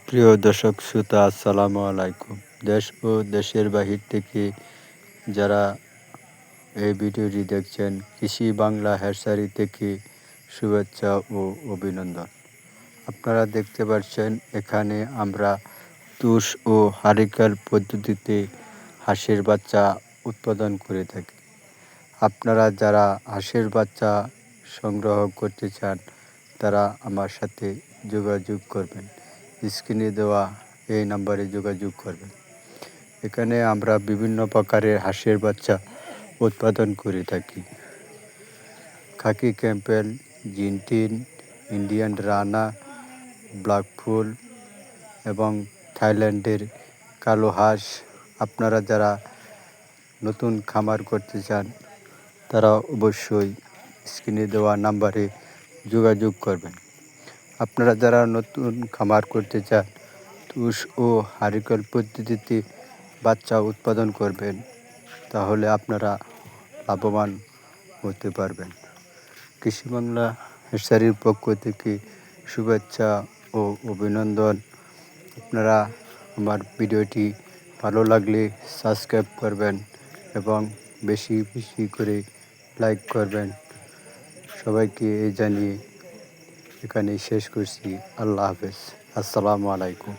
প্রিয় দর্শক শ্রোতা আসসালামু আলাইকুম। দেশ ও দেশের বাহির থেকে যারা এই ভিডিওটি দেখছেন, কৃষি বাংলা হ্যাচারি থেকে শুভেচ্ছা ও অভিনন্দন। আপনারা দেখতে পাচ্ছেন এখানে আমরা তুষ ও হারিকেল পদ্ধতিতে হাঁসের বাচ্চা উৎপাদন করে থাকি। আপনারা যারা হাঁসের বাচ্চা সংগ্রহ করতে চান তারা আমার সাথে যোগাযোগ করবেন। স্ক্রিনে দেওয়া এই নাম্বারে যোগাযোগ করবেন। এখানে আমরা বিভিন্ন প্রকারের হাঁসের বাচ্চা উৎপাদন করে থাকি। খাকি ক্যাম্পেল, জিনটিন, ইন্ডিয়ান রানা, ব্ল্যাকফুল এবং থাইল্যান্ডের কালো হাঁস। আপনারা যারা নতুন খামার করতে চান তারা অবশ্যই স্ক্রিনে দেওয়া নাম্বারে যোগাযোগ করবেন। আপনারা যারা নতুন খামার করতে চান, তুষ ও হারিকেল পদ্ধতিতে বাচ্চা উৎপাদন করবেন, তাহলে আপনারা লাভবান হতে পারবেন। কৃষি বাংলা হ্যাচারির পক্ষ থেকে শুভেচ্ছা ও অভিনন্দন। আপনারা আমার ভিডিওটি ভালো লাগলে সাবস্ক্রাইব করবেন এবং বেশি বেশি করে লাইক করবেন। সবাইকে এই জানিয়ে এখানেই শেষ করছি। আল্লাহ হাফেজ। আসসালামু আলাইকুম।